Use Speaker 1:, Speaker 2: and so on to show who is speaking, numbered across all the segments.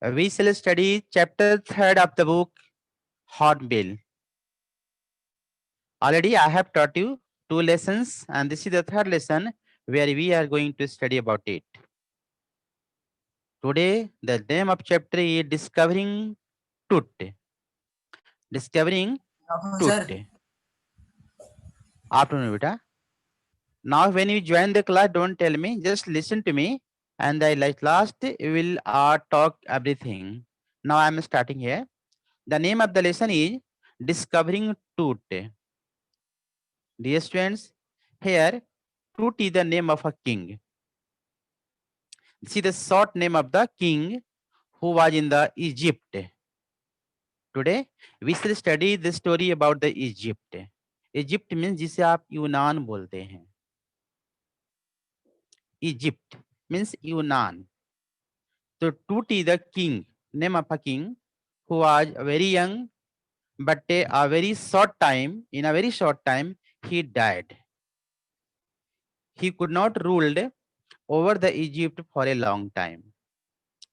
Speaker 1: We shall study chapter 3 of the book Hornbill. Already I have taught you 2 lessons, and this is the third lesson where we are going to study about it. Today, the name of chapter is Discovering Truth. Discovering
Speaker 2: Sir,
Speaker 1: Truth. Afternoon, beta. Now, when you join the class, don't tell me, just listen to me, and I like last will talk everything. Now I am starting here. The name of the lesson is Discovering Truth. Dear students, here Tut is the name of a king. This is the short name of the king who was in the Egypt. Today we shall study the story about the Egypt. Egypt means जिसे आप यूनान बोलते हैं. Egypt means यूनान. So Tut is the king, name of a king who was very young, but a very short time, in a very short time, he died. He could not rule over the Egypt for a long time.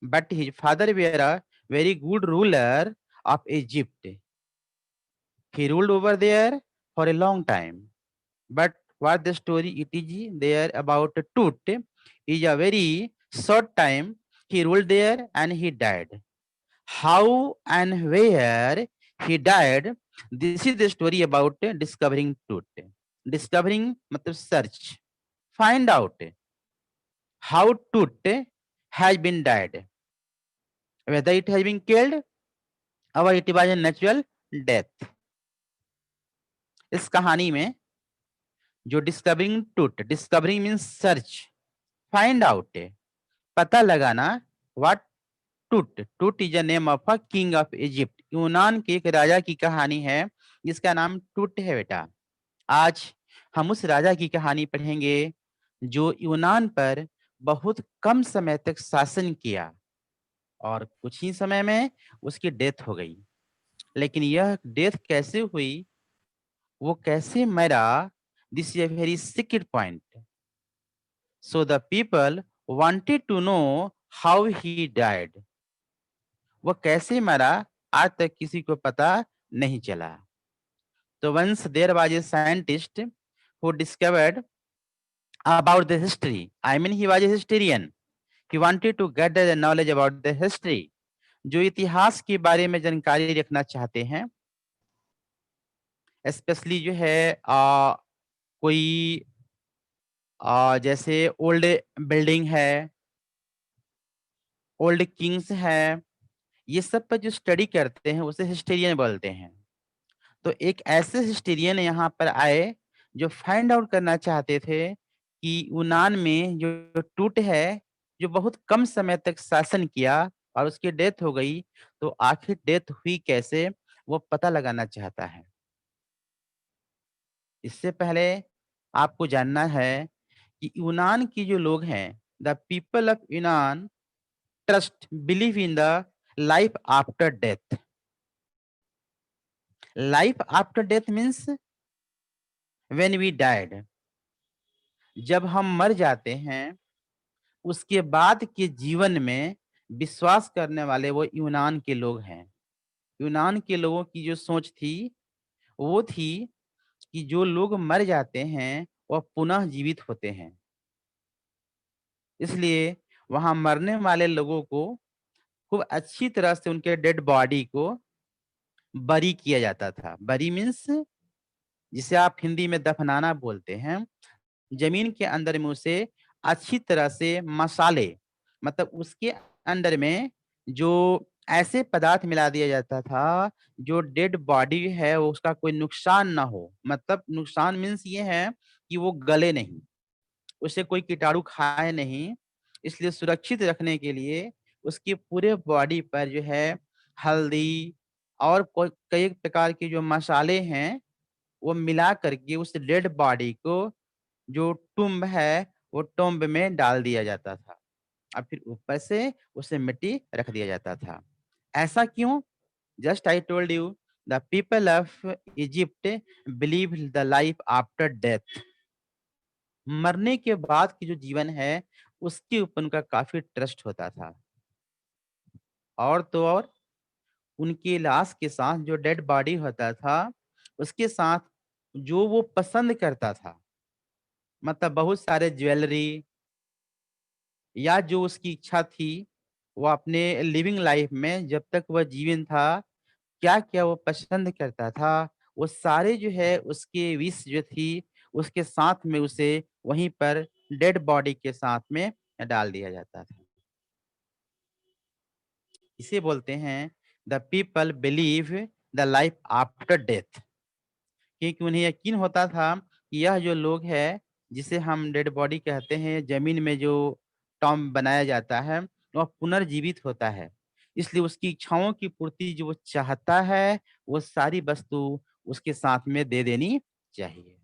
Speaker 1: But his father were a very good ruler of Egypt. He ruled over there for a long time. But what the story it is there about Tut is a very short time. He ruled there and he died. How and where he died, this is the story about discovering Tut. Discovering matlab search. Find out how Tut has been died. Whether it has been killed or it was a natural death. इस कहानी में जो discovering truth, discovering means search, find out, पता लगाना, what टूट. टूट is the name of a king of Egypt. यूनान के एक राजा की कहानी है जिसका नाम टूट है बेटा. आज हम उस राजा की कहानी पढ़ेंगे जो यूनान पर बहुत कम समय तक शासन किया और कुछ ही समय में उसकी डेथ हो गई. लेकिन यह डेथ कैसे हुई, वो कैसे मरा, this is a very secret point. So the people wanted to know how he died. वो कैसे मरा आज तक किसी को पता नहीं चला. So once there was a scientist who discovered about the history. I mean he was a historian. He wanted to get the knowledge about the history. जो इतिहास के बारे में जानकारी रखना चाहते हैं, स्पेशली जो है कोई जैसे ओल्ड बिल्डिंग है, ओल्ड किंग्स है, ये सब पर जो स्टडी करते हैं उसे हिस्टेरियन बोलते हैं. तो एक ऐसे हिस्टेरियन यहाँ पर आए जो फाइंड आउट करना चाहते थे कि यूनान में जो टूट है, जो बहुत कम समय तक शासन किया और उसकी डेथ हो गई, तो आखिर डेथ हुई कैसे, वो पता लगाना चाहता है. इससे पहले आपको जानना है कि यूनान की जो लोग हैं, द पीपल ऑफ यूनान trust believe in the life after death. Life after death means when we died. जब हम मर जाते हैं उसके बाद के जीवन में विश्वास करने वाले वो यूनान के लोग हैं. यूनान के लोगों की जो सोच थी वो थी कि जो लोग मर जाते हैं वह पुनः जीवित होते हैं. इसलिए वहां मरने वाले लोगों को खूब अच्छी तरह से उनके डेड बॉडी को बरी किया जाता था. बरी मीन्स जिसे आप हिंदी में दफनाना बोलते हैं. जमीन के अंदर में उसे अच्छी तरह से मसाले, मतलब उसके अंदर में जो ऐसे पदार्थ मिला दिया जाता था जो डेड बॉडी है वो उसका कोई नुकसान ना हो. मतलब नुकसान मीन्स ये है कि वो गले नहीं, उसे कोई कीटाणु खाए नहीं. इसलिए सुरक्षित रखने के लिए उसकी पूरे बॉडी पर जो है हल्दी और कई प्रकार के जो मसाले हैं वो मिला करके उस डेड बॉडी को जो टुम्ब है वो टुम्ब में डाल दिया जाता था और फिर ऊपर से उसे मिट्टी रख दिया जाता था. ऐसा क्यों? Just I told you, the people of Egypt believe the life after death. मरने के बाद की जो जीवन है उसके ऊपर उनका काफी ट्रस्ट होता था. और तो और उनकी लाश के साथ जो डेड बॉडी होता था उसके साथ जो वो पसंद करता था, मतलब बहुत सारे ज्वेलरी या जो उसकी इच्छा थी, वो अपने लिविंग लाइफ में जब तक वह जीवन था क्या क्या वो पसंद करता था, वो सारे जो है उसके विश जो थी उसके साथ में उसे वहीं पर डेड बॉडी के साथ में डाल दिया जाता था। इसे बोलते हैं the people believe the life after death, क्योंकि उन्हें यकीन होता था कि यह जो लोग है जिसे हम डेड बॉडी कहते हैं, जमीन में जो टॉम बनाया जाता है, वह पुनर्जीवित होता है। इसलिए उसकी इच्छाओं की पूर्ति जो वो चाहता है वो सारी वस्तु उसके साथ में दे देनी चाहिए।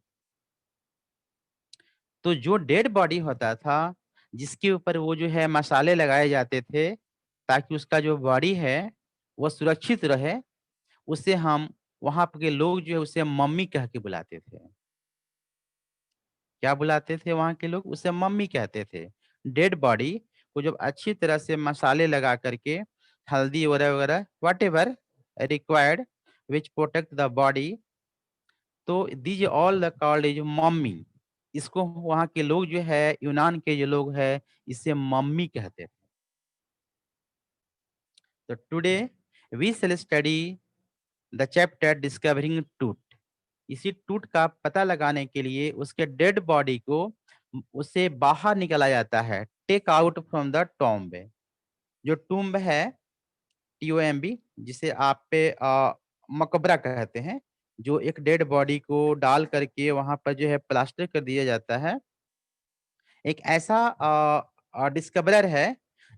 Speaker 1: तो जो डेड बॉडी होता था जिसके ऊपर वो जो है मसाले लगाए जाते थे ताकि उसका जो बॉडी है वो सुरक्षित रहे, उसे हम वहां के लोग जो है उसे मम्मी कह के बुलाते थे। क्या बुलाते थे वहां के लोग? उसे मम्मी कहते थे। डेड बॉडी को जब अच्छी तरह से मसाले लगा करके हल्दी वगैरह वगैरह whatever required which protect the body, तो these all the called is mummy. इसको वहां के लोग जो है, यूनान के जो लोग है, इसे मम्मी कहते थे। तो today we shall study the chapter discovering Tut. इसी टूट का पता लगाने के लिए उसके डेड बॉडी को उसे बाहर निकाला जाता है, take out from the tomb. जो टूम्ब है, TOMB, जिसे आप पे मकबरा कहते हैं, जो एक डेड बॉडी को डाल करके वहां पर जो है प्लास्टर कर दिया जाता है। एक ऐसा डिस्कवरर है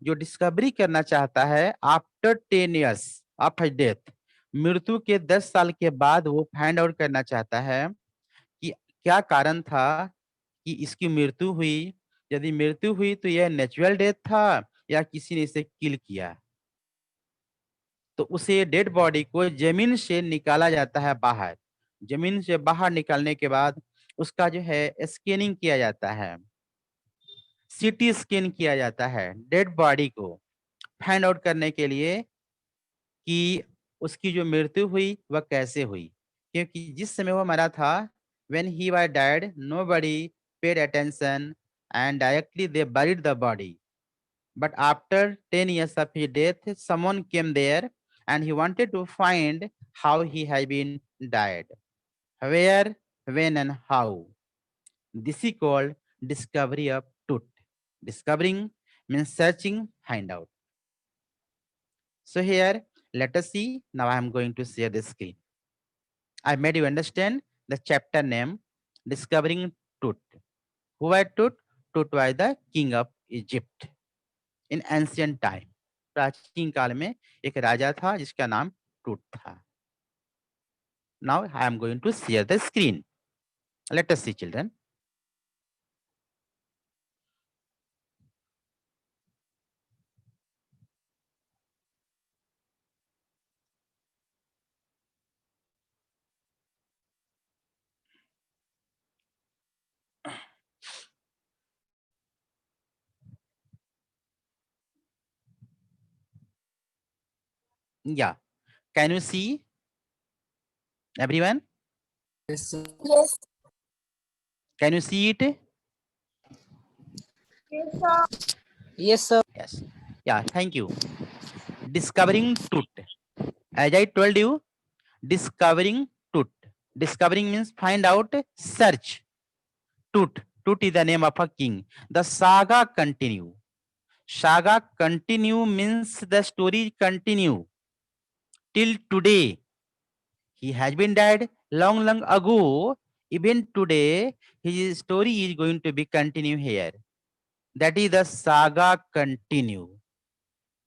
Speaker 1: जो डिस्कवरी करना चाहता है आफ्टर 10 years आफ्टर डेथ, मृत्यु के 10 साल के बाद वो फाइंड आउट करना चाहता है कि क्या कारण था कि इसकी मृत्यु हुई। यदि मृत्यु हुई तो यह नेचुरल डेथ था या किसी ने इसे किल किया। तो उसे डेड बॉडी को जमीन से निकाला जाता है बाहर। जमीन से बाहर निकालने के बाद उसका जो है स्कैनिंग किया जाता है, CT स्कैन किया जाता है डेड बॉडी को फाइंड आउट करने के लिए कि उसकी जो मृत्यु हुई वह कैसे हुई। क्योंकि जिस समय वह मरा था, when he was died nobody paid attention and directly they buried the body, but after 10 years of his death someone came there and he wanted to find how he had been died, where, when and how. This is called discovery of truth. Discovering means searching, find out. So here let us see. Now I am going to share the screen. I made you understand the chapter name Discovering Tut. Who was Tut? Tut was the king of Egypt in ancient time. प्राचीन काल में एक राजा था जिसका नाम टूट था। Now I am going to share the screen. Let us see, children. Yeah. Can you see everyone?
Speaker 2: Yes, sir.
Speaker 3: Yes,
Speaker 1: Can you see it?
Speaker 3: yes, sir.
Speaker 2: Yes, sir.
Speaker 1: Yes. Yeah, thank you. Discovering truth. As I told you, discovering truth. Discovering means find out, search. Tut. Tut is the name of a king. The saga continue. Saga continue means the story continue till today. He has been died long, long ago. Even today, his story is going to be continue here. That is the saga continue.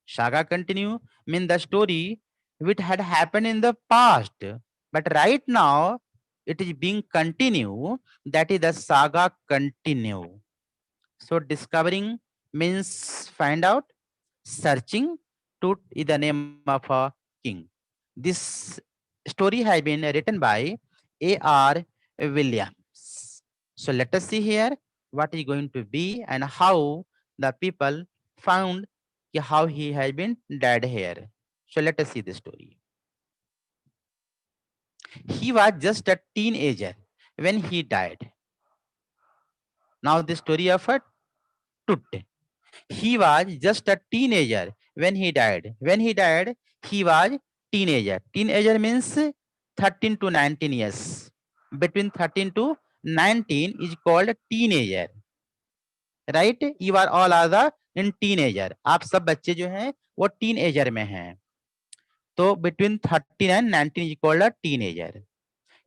Speaker 1: Saga continue means the story which had happened in the past, but right now it is being continue. That is the saga continue. So discovering means find out, searching. Tut is the name of a king. This story has been written by A.R. Williams. So let us see here what is going to be and how the people found कि how he has been died here. So let us see the story. He was just a teenager when he died. Now the story of a Tut. He was just a teenager when he died. When he died, he was teenager. Teenager means 13 to 19 years. Between 13 to 19 is called teenager. Right, you are all are the in teenager, आप सब बच्चे जो हैं वो teenager में हैं. तो between 13 and 19 is called a teenager.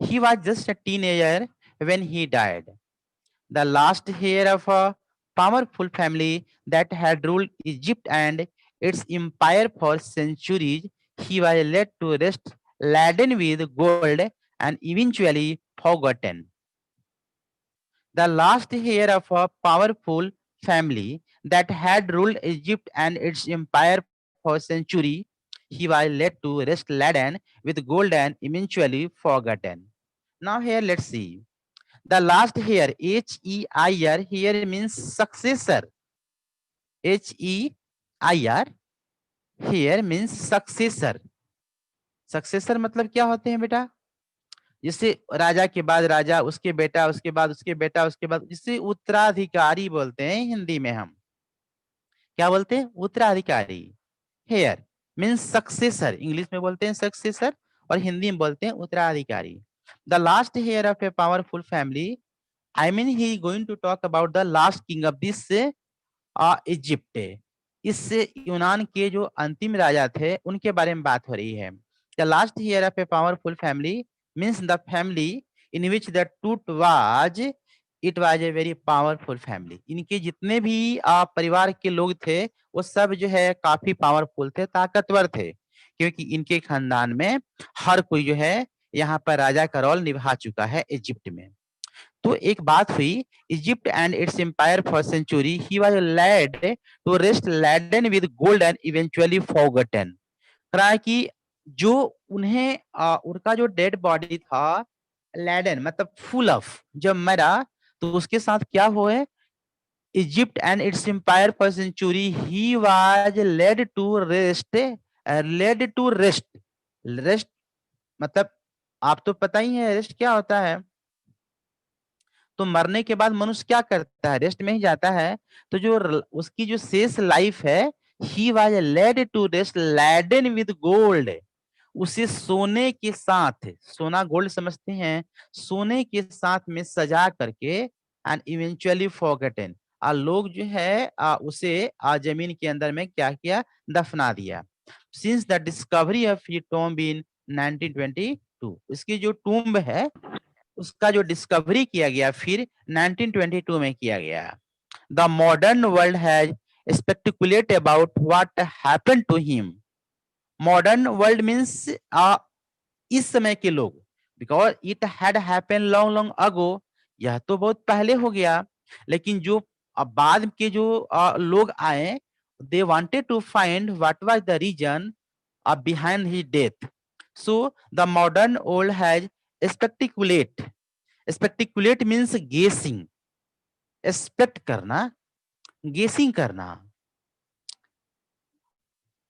Speaker 1: He was just a teenager when he died. The last heir of a powerful family that had ruled Egypt and its empire for centuries, he was led to rest laden with gold and eventually forgotten. The last heir of a powerful family that had ruled Egypt and its empire for centuries, he was led to rest laden with gold and eventually forgotten. Now here let's see. The last heir, H-E-I-R, here means successor. H-E-I-R, here means successor. Successor मतलब क्या होते हैं बेटा? जिससे राजा के बाद राजा, उसके बेटा, उसके बाद उसके बेटा, उसके बाद, जिससे उत्तराधिकारी बोलते हैं हिंदी में. हम क्या बोलते हैं? उत्तराधिकारी. हेयर मीन्स सक्सेसर, इंग्लिश में बोलते हैं सक्सेसर और हिंदी में बोलते हैं उत्तराधिकारी. The last heir of a powerful family, I mean he going to talk about the last king of this Egypt. इससे यूनान के जो अंतिम राजा थे उनके बारे में बात हो रही है. The last heir of a powerful family means the family in which the Tut was, it was a very powerful family. इनके जितने भी परिवार के लोग थे वो सब जो है काफी पावरफुल थे, ताकतवर थे, क्योंकि इनके खानदान में हर कोई जो है यहाँ पर राजा का रोल निभा चुका है इजिप्ट में. तो एक बात हुई, Egypt and its empire for century he was laid to rest laden with gold and eventually forgotten. कहा कि जो उन्हें उनका जो डेड बॉडी था लैडन मतलब फुल ऑफ, जब मरा तो उसके साथ क्या हुआ? Egypt and its empire for century he was laid to rest. Laid to rest, rest मतलब आप तो पता ही है रेस्ट क्या होता है. तो मरने के बाद मनुष्य क्या करता है? रेस्ट में ही जाता है. तो जो उसकी जो शेष लाइफ है, he was laid to rest laden with gold, उसे सोने के साथ, सोना गोल्ड समझते हैं, सोने के साथ में सजा करके एंड इवेंचुअली फॉरगॉटन, लोग जो है उसे जमीन के अंदर में क्या किया? दफना दिया. सिंस द डिस्कवरी ऑफ ये टॉम्ब इन 1922, इसकी जो टूम्ब है उसका जो डिस्कवरी किया गया फिर 1922 में किया गया. The modern world has speculated about what happened to him. Modern world means इस समय के लोग, because it had happen long long ago, यह तो बहुत पहले हो गया, लेकिन जो बाद के जो लोग आए, they wanted to find what was the reason behind his death. So the modern world has speculate. Speculate means guessing. Expect करना, guessing करना.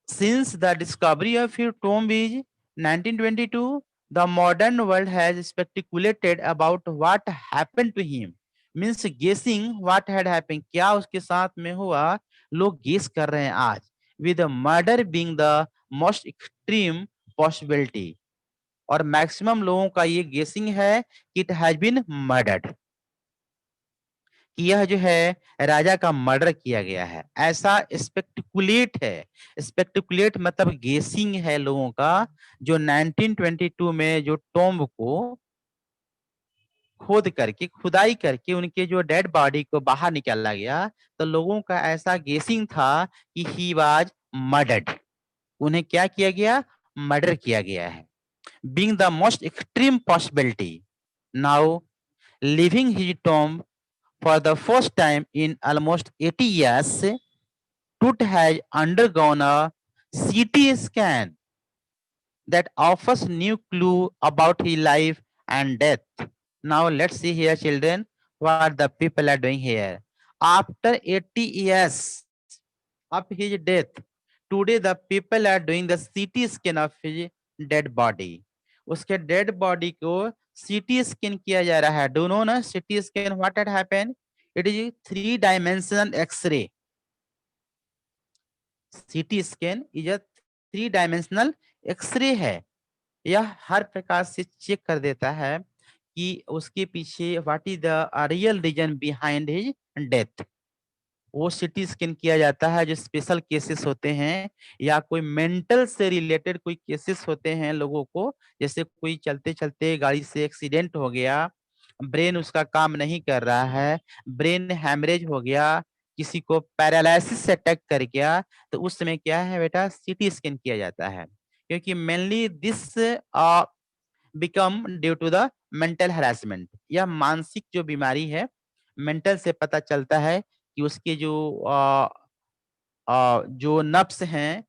Speaker 1: Since the discovery of your tomb is 1922, the modern world has speculated about what happened to him. Means guessing what had happened. क्या उसके साथ में हुआ, लोग guess कर रहे हैं आज. With the murder being the most extreme possibility. और मैक्सिमम लोगों का ये गेसिंग है कि इट हैज बीन मर्डर्ड, कि यह जो है राजा का मर्डर किया गया है, ऐसा स्पेक्टिकुलेट है. स्पेक्टिकुलेट मतलब गेसिंग है लोगों का. जो 1922 में जो टॉम्ब को खोद करके, खुदाई करके उनके जो डेड बॉडी को बाहर निकाला गया, तो लोगों का ऐसा गेसिंग था कि ही वाज मर्डर्ड, उन्हें क्या किया गया? मर्डर किया गया है. Being the most extreme possibility, now living his tomb for the first time in almost 80 years, Tut has undergone a CT scan that offers new clue about his life and death. Now let's see here, children, what the people are doing here. After 80 years of his death. Today the people are doing the CT scan of his dead body. उसके dead body को CT scan किया जा रहा है. Do you know ना CT scan what had happened? It is 3-dimensional X-ray. CT scan is a 3-dimensional X-ray है. यह हर प्रकार से चेक कर देता है कि उसके पीछे what is the real reason behind his death. वो CT स्कैन किया जाता है. जो स्पेशल केसेस होते हैं या कोई मेंटल से रिलेटेड कोई केसेस होते हैं लोगों को, जैसे कोई चलते चलते गाड़ी से एक्सीडेंट हो गया, ब्रेन उसका काम नहीं कर रहा है, ब्रेन हैमरेज हो गया, किसी को पैरालिसिस से अटैक कर गया, तो उस समय क्या है बेटा, CT स्कैन किया जाता है. क्योंकि mainly this become due to the mental harassment. यह मानसिक जो बीमारी है, मेंटल से पता चलता है कि उसके जो नब्स हैं,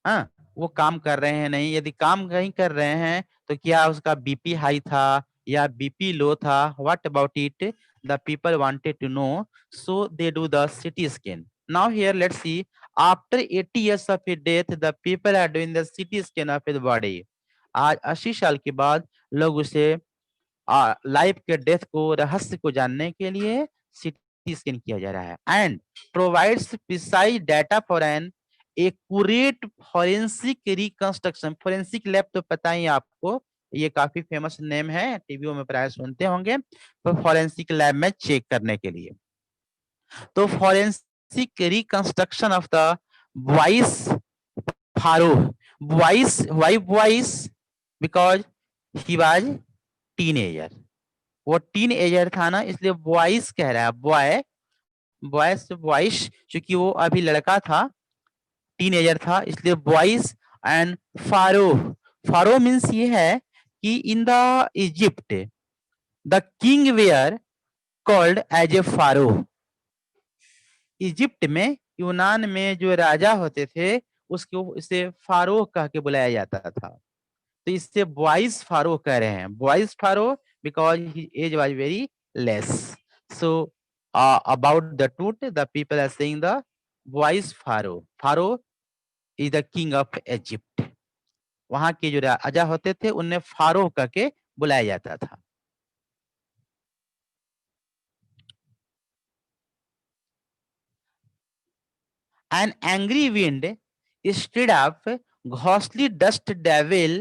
Speaker 1: हाँ, वो काम कर रहे हैं नहीं. यदि काम नहीं कर रहे हैं तो क्या उसका BP हाई था या BP लो था, what about it, the people wanted to know, so they do the CT scan. Now here let's see, after 80 years of his death the people are doing the CT scan of his body. आज 80 साल के बाद लोग उसे life के death को, रहस्य को जानने के लिए CT स्कैन किया जा रहा है. And provides precise data for an accurate forensic reconstruction. Forensic lab तो पता ही आपको, ये काफी फेमस नेम है, टीवी में प्राय सुनते होंगे, तो फॉरेंसिक लैब में चेक करने के लिए. तो forensic reconstruction of the voice फारूक. Voice, why voice, because he was teenager. वो टीनेजर था ना, इसलिए वॉइस कह रहा है. बॉय, वॉइस, वॉइस, क्योंकि वो अभी लड़का था, टीनेजर था, इसलिए voice. And pharaoh, pharaoh means ये है कि in the Egypt the king were called as a pharaoh. Egypt में, यूनान में जो राजा होते थे उसको इसे फारो कह के बुलाया जाता था. तो इससे बॉयज फारो कह रहे हैं. Boys pharaoh because his age was very less. So about the Tut the people are saying the boys pharaoh. Pharaoh is the king of Egypt. वहां के जो राजा होते थे उन्हें फारो कह के बुलाया जाता था. An angry wind stirred up ghostly dust devil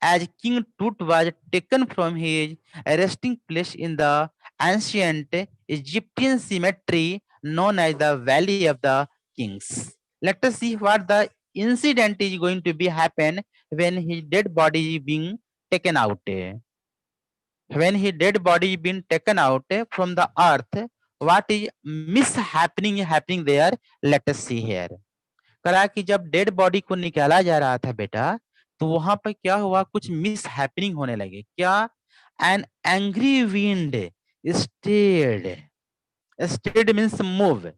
Speaker 1: as King Tut was taken from his resting place in the ancient Egyptian cemetery known as the Valley of the Kings. Let us see what the incident is going to be happen when his dead body is being taken out. When his dead body is being taken out from the earth, what is happening there? Let us see here. करा कि जब dead body को निकाला जा रहा था बेटा, तो वहां पर क्या हुआ, कुछ मिस हैपनिंग होने लगे. क्या? An angry wind stirred. Stirred means move.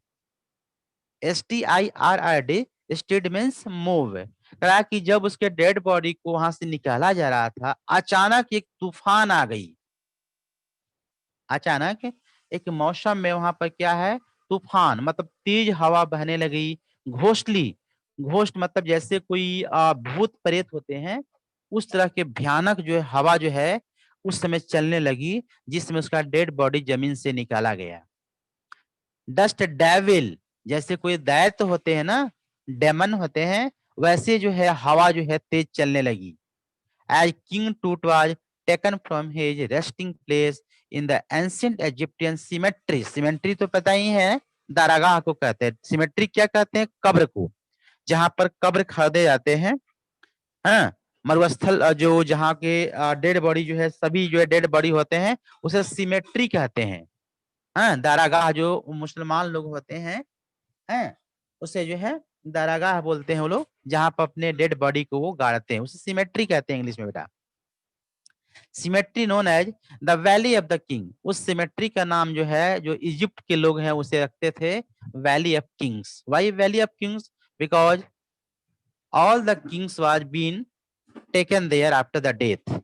Speaker 1: STIRRD. Stirred means move. करा कि जब उसके डेड बॉडी को वहां से निकाला जा रहा था, अचानक एक तूफान आ गई. अचानक एक मौसम में वहां पर क्या है, तूफान, मतलब तेज हवा बहने लगी. घोस्टली, घोस्ट मतलब जैसे कोई भूत प्रेत होते हैं, उस तरह के भयानक जो है हवा जो है उस समय चलने लगी, जिसमें उसका डेड बॉडी जमीन से निकाला गया. डस्ट डेविल, जैसे कोई दैत्य होते हैं ना, डेमन होते हैं, वैसे जो है हवा जो है तेज चलने लगी. As King Tut was taken from his resting place in the ancient Egyptian cemetery. Cemetery तो पता ही है, दारागाह को कहते हैं. Cemetery क्या कहते हैं? कब्र को, जहां पर कब्र खोदे जाते हैं. हाँ, मरुस्थल, जो जहाँ के डेड बॉडी जो है, सभी जो है डेड बॉडी होते हैं, उसे सिमेट्री कहते हैं. हाँ, दारागाह जो मुसलमान लोग होते हैं, हैं, उसे जो है दारागाह बोलते हैं वो लोग, जहां पर अपने डेड बॉडी को वो गाड़ते हैं, उसे सिमेट्री कहते हैं इंग्लिश में बेटा. Cemetery known as the valley of the king. उस सिमेट्री का नाम जो है, जो इजिप्ट के लोग हैं उसे रखते थे valley of kings. Why valley of kings? Because all the kings was been taken there after the death,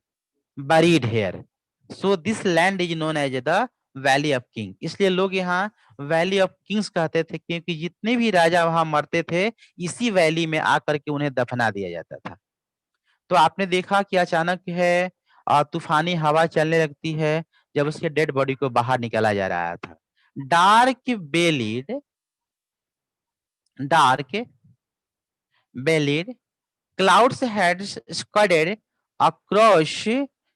Speaker 1: buried here. So this land is known as the valley of king. इसलिए लोग यहाँ valley of Kings कहते थे, क्योंकि जितने भी राजा वहां मरते थे इसी वैली में आकर के उन्हें दफना दिया जाता था। तो आपने देखा कि अचानक है तूफानी हवा चलने लगती है जब उसके डेड बॉडी को बाहर निकाला जा रहा था। Dark bellied clouds had scudded across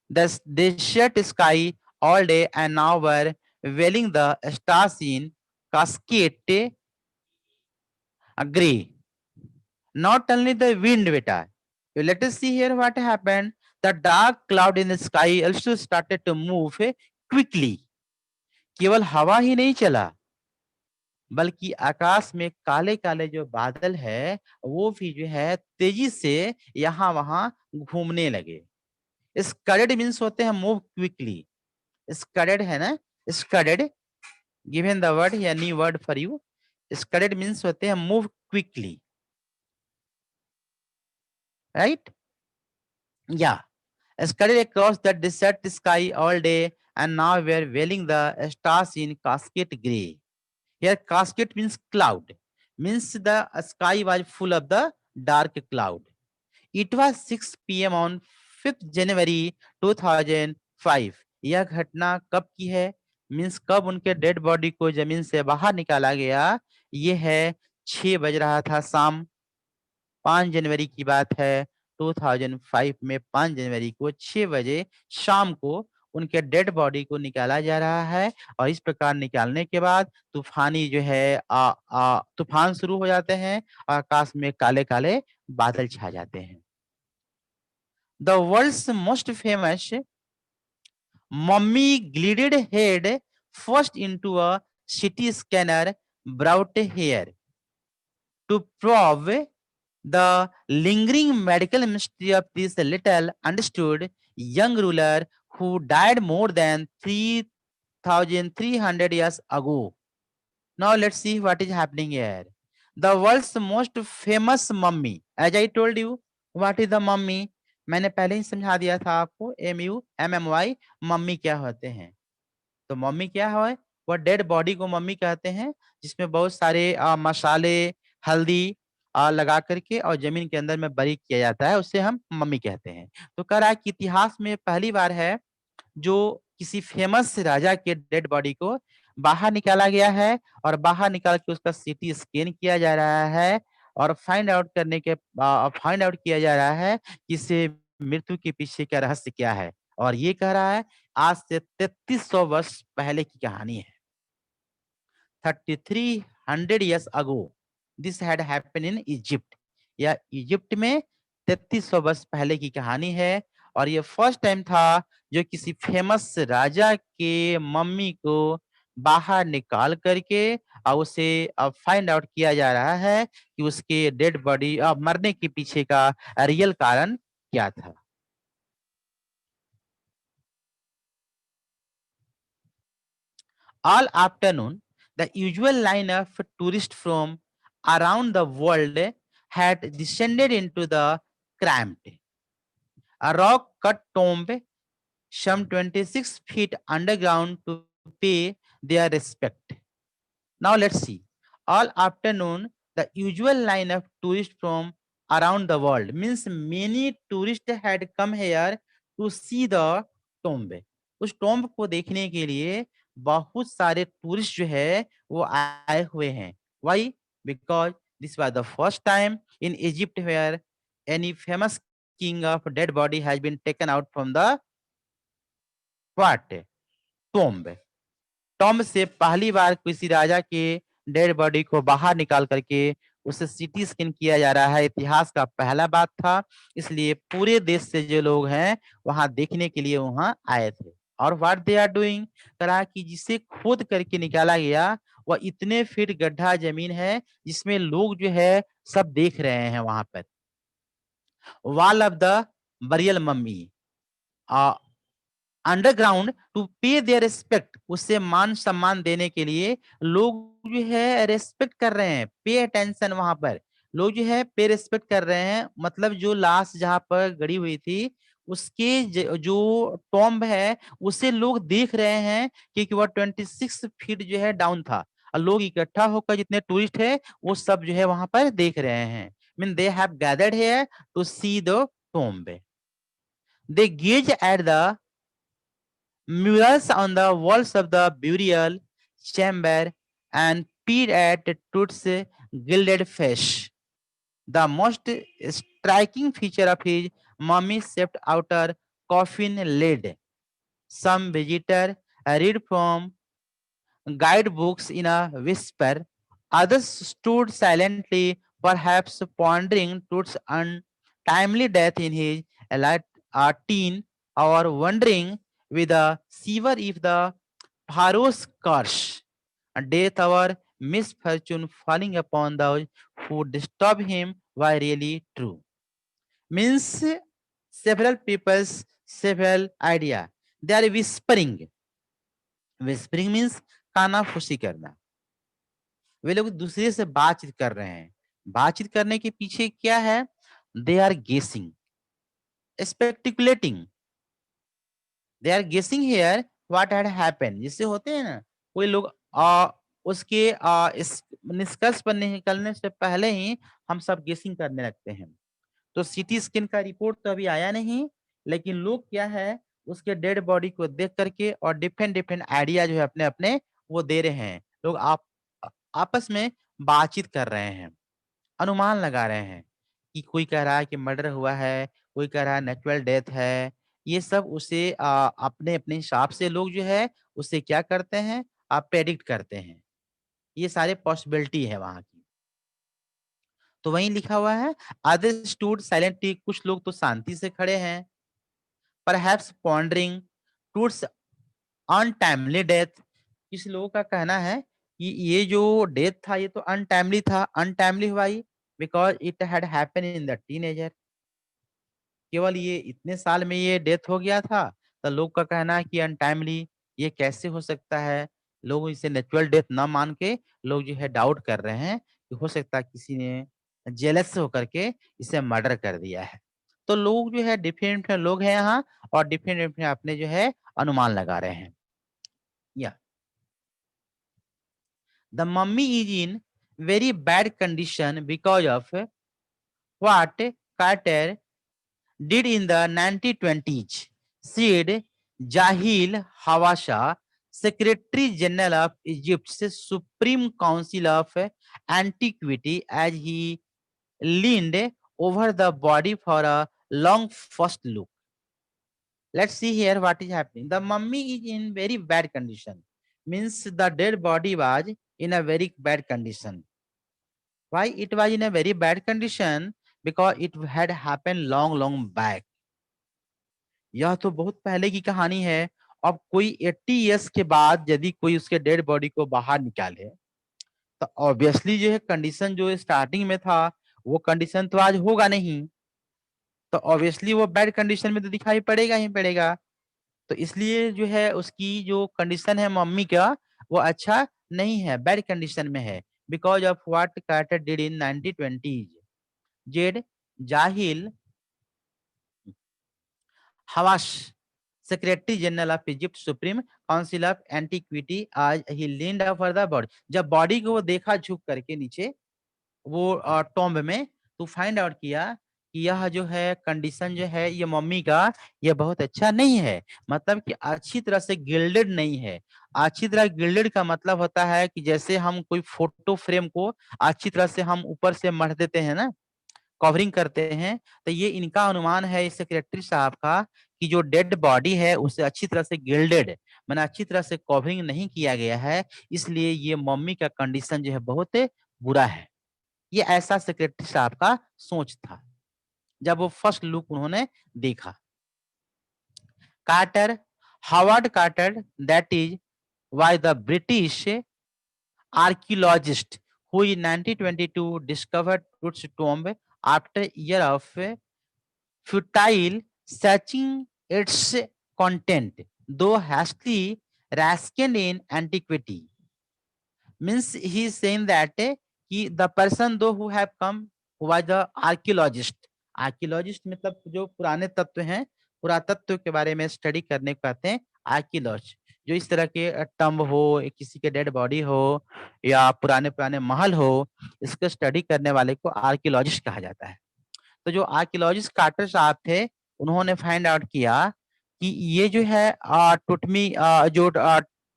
Speaker 1: the desert sky all day and now were veiling the stars in cascade gray. Not only the wind, beta. Let us see here what happened. The dark cloud in the sky also started to move quickly. केवल हवा ही नहीं चला, बल्कि आकाश में काले काले जो बादल है वो भी जो है तेजी से यहाँ वहां घूमने लगे। स्कडेड मीन्स होते हैं मूव क्विकली। स्कडेड है ना, स्कडेड गिवन द वर्ड या new word for you. Scudded means होते हैं मूव क्विकली, राइट? या scudded across the desert sky all day and now we are veiling the stars in cascade gray. Here cascade means cloud, means the sky was full of the dark cloud. It was 6 p.m. on 5th January 2005. यह घटना कब की है? Means कब उनके dead body को जमीन से बाहर निकाला गया? ये है 6 बज रहा था शाम, 5 जनवरी की बात है। 2005 में 5 जनवरी को 6 बजे शाम को उनके डेड बॉडी को निकाला जा रहा है। और इस प्रकार निकालने के बाद तूफानी जो है तूफान शुरू हो जाते हैं, आकाश में काले काले बादल छा जाते हैं। The world's most famous mummy glided head first into a CT scanner brought here to probe the lingering medical mystery of this little understood young ruler who died more than 3,300 years ago. Now let's see what is happening here. The world's most famous mummy. As I told you, what is the mummy? मैंने पहले ही समझा दिया था आपको, MUMMY mummy क्या होते हैं। तो मम्मी क्या है? वह डेड बॉडी को मम्मी कहते हैं, जिसमें बहुत सारे मसाले, हल्दी लगा करके और जमीन के अंदर में बरी किया जाता है, उसे हम मम्मी कहते हैं। तो कह रहा है कि इतिहास में पहली बार है जो किसी फेमस राजा के डेड बॉडी को बाहर निकाला गया है और बाहर निकाल के उसका सीटी स्कैन किया जा रहा है और फाइंड आउट किया जा रहा है कि इसे मृत्यु के पीछे का रहस्य क्या है। और ये कह रहा है आज से 3300 वर्ष पहले की कहानी है। 3300 years ago this had happened in Egypt। या इजिप्ट में 3300 वर्ष पहले की कहानी है और ये फर्स्ट टाइम था जो किसी फेमस राजा के मम्मी को बाहर निकाल करके और उसे अब फाइंड आउट किया जा रहा है कि उसके डेड बॉडी मरने के पीछे का रियल कारण क्या था। All afternoon, the usual line of tourists from around the world had descended into the cramped, a rock-cut tomb some 26 feet underground to pay their respect. Now let's see. All afternoon, the usual line of tourists from around the world means many tourists had come here to see the tomb. उस tomb को देखने के लिए बहुत सारे tourist जो है वो आए हुए हैं। Why? Because this was the first time in Egypt where any famous king of dead body has been taken out from the what? Tomb. Tomb से पहली बार किसी राजा के डेड बॉडी को बाहर निकाल करके उसे सीटी स्कैन किया जा रहा है। इतिहास का पहला बात था, इसलिए पूरे देश से जो लोग हैं वहां देखने के लिए वहां आए थे। और व्हाट दे आर डूइंग, कहा कि जिसे खोद करके निकाला गया वह इतने फीट गड्ढा जमीन है जिसमें लोग जो है सब देख रहे हैं वहां पर। Wall of the burial mummy underground to pay their respect, उससे मान सम्मान देने के लिए लोग जो है रेस्पेक्ट कर रहे हैं। पे अटेंशन, वहां पर लोग जो है पे रिस्पेक्ट कर रहे हैं, मतलब जो लाश जहां पर गड़ी हुई थी उसके जो टॉम्ब है उसे लोग देख रहे हैं क्योंकि वह 26 फीट जो है डाउन था, और लोग इकट्ठा होकर जितने टूरिस्ट है वो सब जो है वहां पर देख रहे हैं। Mean they have gathered here to see the tomb. They gaze at the murals on the walls of the burial chamber and peered at Tut's gilded face. The most striking feature of his mummy-shaped outer coffin lid. Some visitor read from guidebooks in a whisper. Others stood silently, perhaps pondering Tut's untimely death in his late teen, or wondering with a shiver if the Pharaoh's curse, a death or misfortune falling upon those who disturb him were really true. Means several people's several idea. They are whispering. Whispering means काना फूसी करना। वे लोग दूसरे से बातचीत कर रहे हैं। बातचीत करने के पीछे क्या है? दे आर गेसिंग, स्पेक्टिकुलेटिंग, दे आर गेसिंग हियर व्हाट हैड हैपेंड। जिससे होते हैं ना कोई लोग उसके इस निष्कर्ष पर निकलने से पहले ही हम सब गेसिंग करने लगते हैं। तो सीटी स्कैन का रिपोर्ट तो अभी आया नहीं, लेकिन लोग क्या है उसके डेड बॉडी को देख करके और डिफरेंट डिफरेंट आइडिया जो है अपने अपने वो दे रहे हैं। लोग आपस में बातचीत कर रहे हैं, अनुमान लगा रहे हैं कि कोई कह रहा है कि मर्डर हुआ है, कोई कह रहा है नेचुरल डेथ है। ये सब उसे अपने अपने हिसाब से लोग जो है उसे क्या करते हैं, आप प्रेडिक्ट करते हैं। ये सारे पॉसिबिलिटी है वहां की। तो वहीं लिखा हुआ है अदर स्टूड साइलेंटली, कुछ लोग तो शांति से खड़े हैं। परहैप्स पॉन्डरिंग टूड्स अनटाइमली डेथ, किसी लोगों का कहना है कि ये जो डेथ था ये तो अनटाइमली था। अनटाइमली हुआ ही because it had happen in the teenager, केवल ये इतने साल में ये डेथ हो गया था। तो लोग का कहना है कि अनटाइमली ये कैसे हो सकता है। लोग इसे नेचुरल डेथ ना मान के लोग जो है डाउट कर रहे हैं कि हो सकता है किसी ने जेलस होकर के इसे मर्डर कर दिया है। तो लोग जो है डिफरेंट लोग हैं यहाँ, और डिफरेंट डिफरेंट अपने जो है अनुमान लगा रहे हैं। या the mummy is in very bad condition because of what Carter did in the 1920s, said Jahil Hawasha, Secretary General of Egypt's Supreme Council of Antiquity, as he leaned over the body for a long first look. Let's see here what is happening. The mummy is in very bad condition. Means the dead body was in a very bad condition. Why it was in a very bad condition? Because it had happened long back. यह तो बहुत पहले की कहानी है। अब कोई 80 years के बाद यदि कोई उसके डेड बॉडी को बाहर निकाले तो ऑब्वियसली जो है कंडीशन जो स्टार्टिंग में था वो कंडीशन तो आज होगा नहीं। तो ऑब्वियसली वो बैड कंडीशन में तो दिखाई पड़ेगा ही पड़ेगा। तो इसलिए जो है उसकी जो कंडीशन है मम्मी का वो अच्छा नहीं है, बैड कंडीशन में है। Because of what Carter did in 1920s, जेड Zahi Hawass, secretary general of Egypt supreme council of antiquity, as he leaned over the body. जब बॉडी को वो देखा झुक करके नीचे वो टॉम्ब में, तो फाइंड आउट किया कि यह जो है कंडीशन जो है ये मम्मी का ये बहुत अच्छा नहीं है। मतलब कि अच्छी तरह से गिल्डेड नहीं है। अच्छी तरह गिल्डेड का मतलब होता है कि जैसे हम कोई फोटो फ्रेम को अच्छी तरह से हम ऊपर से मढ़ देते हैं ना, कवरिंग करते हैं। तो ये इनका अनुमान है इस सेक्रेटरी साहब का कि जो डेड बॉडी है उसे अच्छी तरह से गिल्डेड मैंने अच्छी तरह से कवरिंग नहीं किया गया है, इसलिए ये मम्मी का कंडीशन जो है बहुत बुरा है। ये ऐसा सेक्रेटरी साहब का सोच था जब वो फर्स्ट लुक उन्होंने देखा। Carter, Howard Carter, that is why the British archaeologist who in 1922 discovered Tut's tomb after a year of futile searching its content, though hastily rascaled in antiquity. Means he is saying that he, the person though who have come who was the archaeologist, archaeologist मतलब जो पुराने तत्व हैं पुरातत्व के बारे में study करने को कहते हैं आर्कियोलॉजी। जो इस तरह के टम्ब हो, किसी के डेड बॉडी हो या पुराने पुराने महल हो, इसको स्टडी करने वाले को आर्कियोलॉजिस्ट कहा जाता है। तो जो आर्कियोलॉजिस्ट कार्टर साहब थे, उन्होंने फाइंड आउट किया कि ये जो है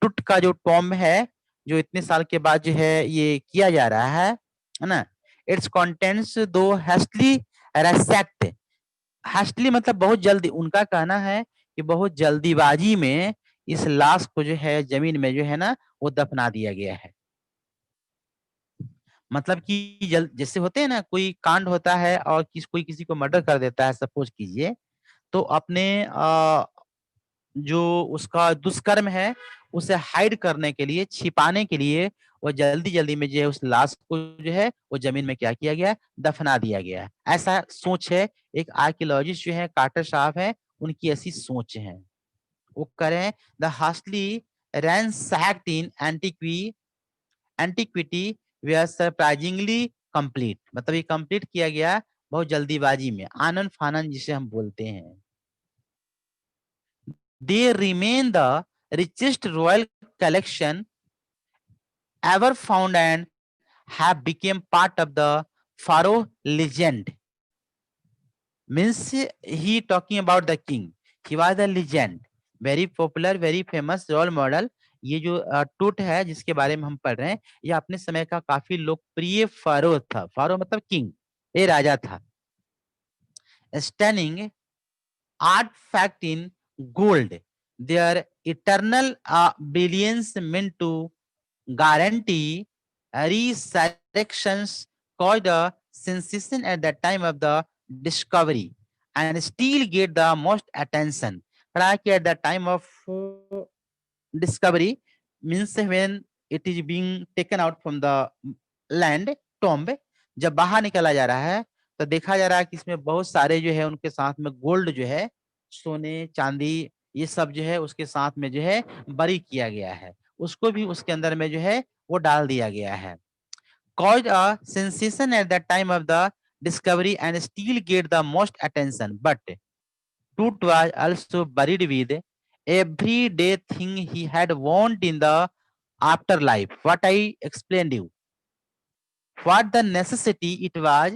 Speaker 1: टुट का जो टॉम्ब है, जो इतने साल के बाद जो है ये किया जा रहा है ना, इट्स कंटेंट्स दो हैस्टली रेसेक्ट। हैस्टली मतलब बहुत जल्दी, उनका कहना है कि बहुत जल्दीबाजी में इस लाश को जो है जमीन में जो है ना वो दफना दिया गया है। मतलब कि जैसे होते हैं ना, कोई कांड होता है और कोई किसी को मर्डर कर देता है, सपोज कीजिए, तो अपने जो उसका दुष्कर्म है उसे हाइड करने के लिए, छिपाने के लिए वो जल्दी जल्दी में जो है उस लाश को जो है वो जमीन में क्या किया गया, दफना दिया गया। ऐसा सोच है। एक आर्कियोलॉजिस्ट जो है कार्टर साहब है, उनकी ऐसी सोच है। वो कह रहे हैं the हास्टली ransacked in antiquity were surprisingly complete। मतलब ये कंप्लीट किया गया बहुत जल्दीबाजी में, आनन फानन जिसे हम बोलते हैं। They remain the richest royal collection ever found and have become part of the pharaoh legend। Means he talking about the king, he was a legend, very popular, very famous role model। ये जो टूट है जिसके बारे में हम पढ़ रहे हैं, ये अपने समय का काफी लोकप्रिय फारो था। फारो मतलब किंग, ये राजा था। Stunning artifact in gold, their eternal brilliance meant to guarantee resurrections caused a sensation at the time of the discovery and still get the most attention। Like at the time of discovery means when it is being taken out from the land tomb, जब बाहर निकाला जा रहा है तो देखा जा रहा है कि इसमें बहुत सारे जो है उनके साथ में गोल्ड जो है, सोने चांदी, ये सब जो है उसके साथ में जो है बरी किया गया है, उसको भी उसके अंदर में जो है वो डाल दिया गया है। Caused a sensation at the time of the discovery and still get the most attention, but Tut was also buried with everyday thing he had want in the afterlife. What I explained you, what the necessity it was,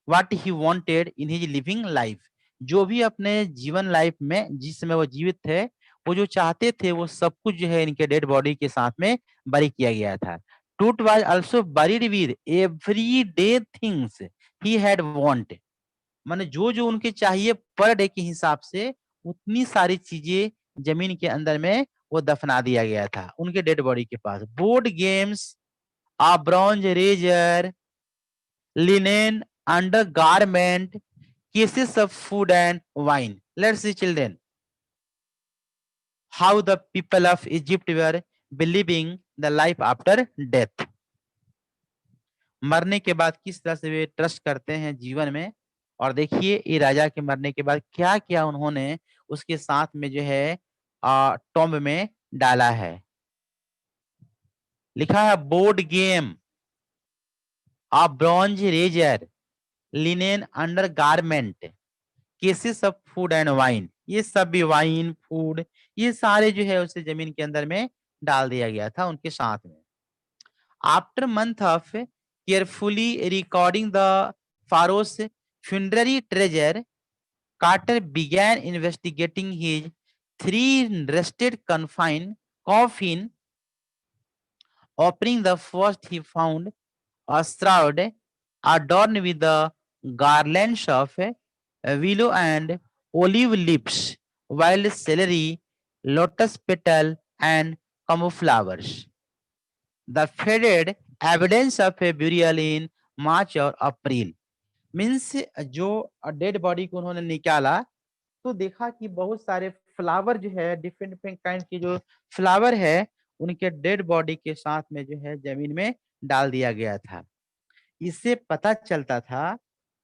Speaker 1: what he wanted in his living life। जो भी अपने जीवन life में जिस समय वो जीवित थे, वो जो चाहते थे वो सब कुछ जो है इनके डेड बॉडी के साथ में बरी किया गया था। टूट was also buried with everyday things he had want। माने जो जो उनके चाहिए पर डे के हिसाब से उतनी सारी चीजें जमीन के अंदर में वो दफना दिया गया था उनके डेड बॉडी के पास। Board games, a bronze razor, linen undergarment, cases of food and wine। Let's see children how the people of Egypt were believing the life after death। मरने के बाद किस तरह से वे ट्रस्ट करते हैं जीवन में। और देखिए ये राजा के मरने के बाद क्या क्या उन्होंने उसके साथ में जो है टॉम्ब में डाला है। लिखा है board game, a bronze razor, linen undergarment, cases of food and wine. ये सब भी वाइन फूड ये सारे जो है उसे जमीन के अंदर में डाल दिया गया था उनके साथ में। After month of carefully recording the pharaoh's funerary treasure, Carter began investigating his three rusted coffin. Opening the first, he found a shroud adorned with the garlands of willow and olive leaves, wild celery, lotus petal, and camouflowers। The faded evidence of a burial in March or April। Means जो dead body को उन्होंने निकाला तो देखा कि बहुत सारे flower जो है, डिफरेंट डिफरेंट काइंड के जो फ्लावर है उनके डेड बॉडी के साथ में जो है जमीन में डाल दिया गया था। इससे पता चलता था,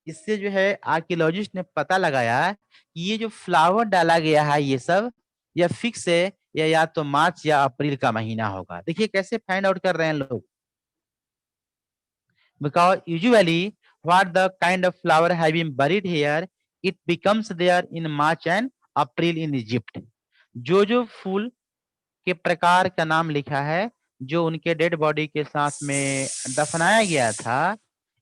Speaker 1: इससे जो है आर्कियोलॉजिस्ट ने पता लगाया कि ये जो फ्लावर डाला गया है ये सब या फिक्स है या तो मार्च या अप्रैल का महीना होगा। देखिए कैसे फाइंड आउट कर रहे हैं लोग। Because usually what the kind of flower have been buried here, it becomes there in March and April in Egypt. जो फूल के प्रकार का नाम लिखा है जो उनके डेड बॉडी के साथ में दफनाया गया था,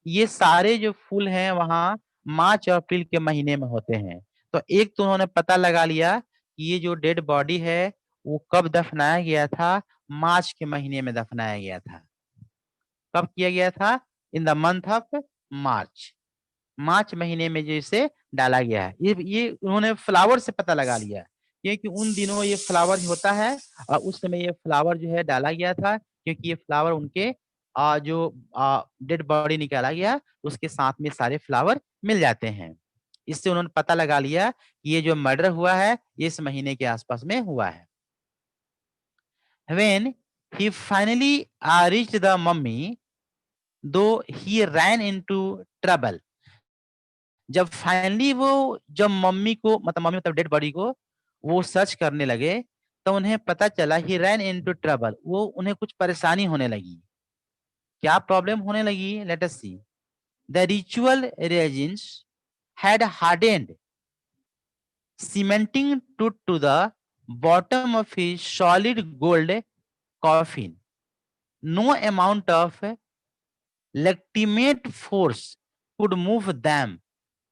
Speaker 1: ये सारे जो फूल हैं वहां मार्च और अप्रैल के महीने में होते हैं। तो एक तो उन्होंने पता लगा लिया कि ये जो डेड बॉडी है वो कब दफनाया गया था, मार्च के महीने में दफनाया गया था। कब किया गया था? In the month of March. मार्च महीने में जो इसे डाला गया है। ये उन्होंने फ्लावर से पता लगा लिया, क्योंकि उन दिनों ये फ्लावर होता है और उस समय ये फ्लावर जो है डाला गया था, क्योंकि ये फ्लावर उनके जो डेड बॉडी निकाला गया उसके साथ में सारे फ्लावर मिल जाते हैं। इससे उन्होंने पता लगा लिया कि ये जो मर्डर हुआ है ये इस महीने के आसपास में हुआ है। When he finally reached the mummy, though he ran into trouble. जब फाइनली वो जब मम्मी को मम्मी मतलब डेड बॉडी को वो सर्च करने लगे तो उन्हें पता चला ही रैन इनटू ट्रबल, वो उन्हें कुछ परेशानी होने लगी। क्या प्रॉब्लम होने लगी? Let us see. The ritual resins had hardened, cementing to the bottom of his solid gold coffin. No amount of legitimate force could move them.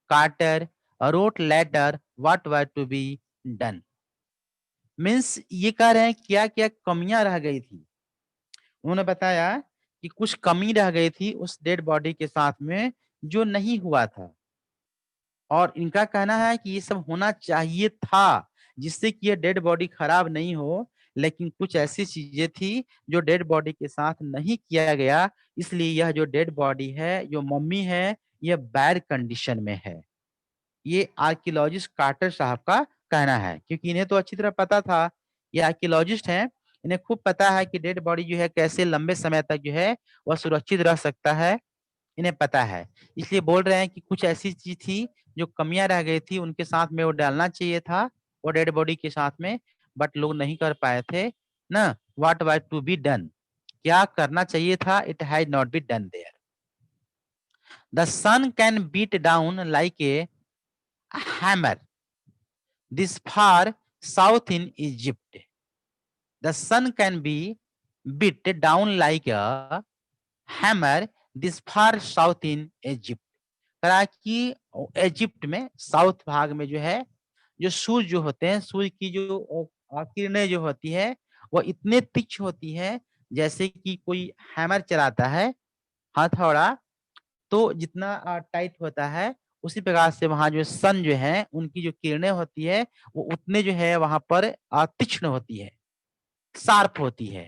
Speaker 1: Carter wrote later what were to be done. Means ये कह रहे हैं क्या क्या कमियां रह गई थी। उन्होंने बताया कि कुछ कमी रह गई थी उस डेड बॉडी के साथ में जो नहीं हुआ था, और इनका कहना है कि ये सब होना चाहिए था जिससे कि ये डेड बॉडी खराब नहीं हो, लेकिन कुछ ऐसी चीजें थी जो डेड बॉडी के साथ नहीं किया गया, इसलिए यह जो डेड बॉडी है, जो मम्मी है, यह बैड कंडीशन में है। ये आर्कियोलॉजिस्ट कार्टर साहब का कहना है, क्योंकि इन्हें तो अच्छी तरह पता था, ये आर्कियोलॉजिस्ट हैं, इन्हें खूब पता है कि डेड बॉडी जो है कैसे लंबे समय तक जो है वह सुरक्षित रह सकता है, इन्हें पता है। इसलिए बोल रहे हैं कि कुछ ऐसी चीज थी जो कमियां रह गई थी, उनके साथ में वो डालना चाहिए था वो डेड बॉडी के साथ में, बट लोग नहीं कर पाए थे ना। What was to be done, क्या करना चाहिए था? It has not be done there. The sun can beat down like a hammer this far south in Egypt. The sun can be beat down like a hammer this far south in Egypt. कहा कि Egypt में south भाग में जो है, जो सूर्य जो होते हैं, सूर्य की जो किरणें जो होती है वो इतने तीक्ष्ण होती है जैसे कि कोई हैमर चलाता है हथौड़ा, तो जितना टाइट होता है उसी प्रकार से वहां जो सन जो है उनकी जो किरणें होती है वो उतने जो है वहां पर तीक्ष्ण होती है, शार्प होती है।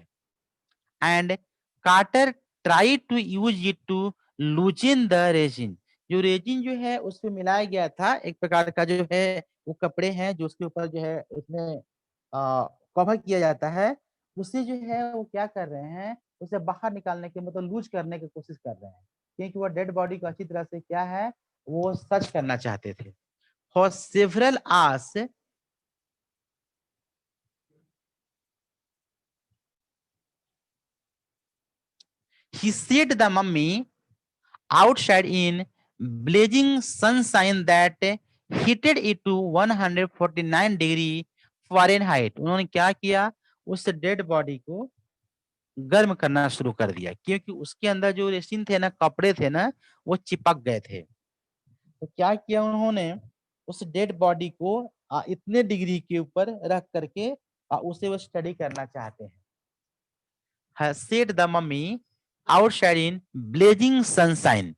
Speaker 1: And Carter try to use it to loosen the resin. जो रेजिन जो है उसमें मिलाया गया था, एक प्रकार का जो है वो कपड़े हैं जो उसके ऊपर जो है उसमें कवर किया जाता है, उसे जो है वो क्या कर रहे हैं, उसे बाहर निकालने के मतलब लूज करने की कोशिश कर रहे हैं, क्योंकि वो डेड बॉडी को अच्छी तरह से क्या है वो सर्च करना चाहते थे। For several hours he set the mummy outside in blazing sunshine that heated it to 149 degree Fahrenheit. उन्होंने क्या किया, उस डेड बॉडी को गर्म करना शुरू कर दिया, क्योंकि उसके अंदर जो रेसिन थे ना, कपड़े थे ना, वो चिपक गए थे। तो क्या किया उन्होंने, उस डेड बॉडी को इतने डिग्री के ऊपर रख करके उसे वो स्टडी करना चाहते हैं। Has set the mummy outside in blazing sunshine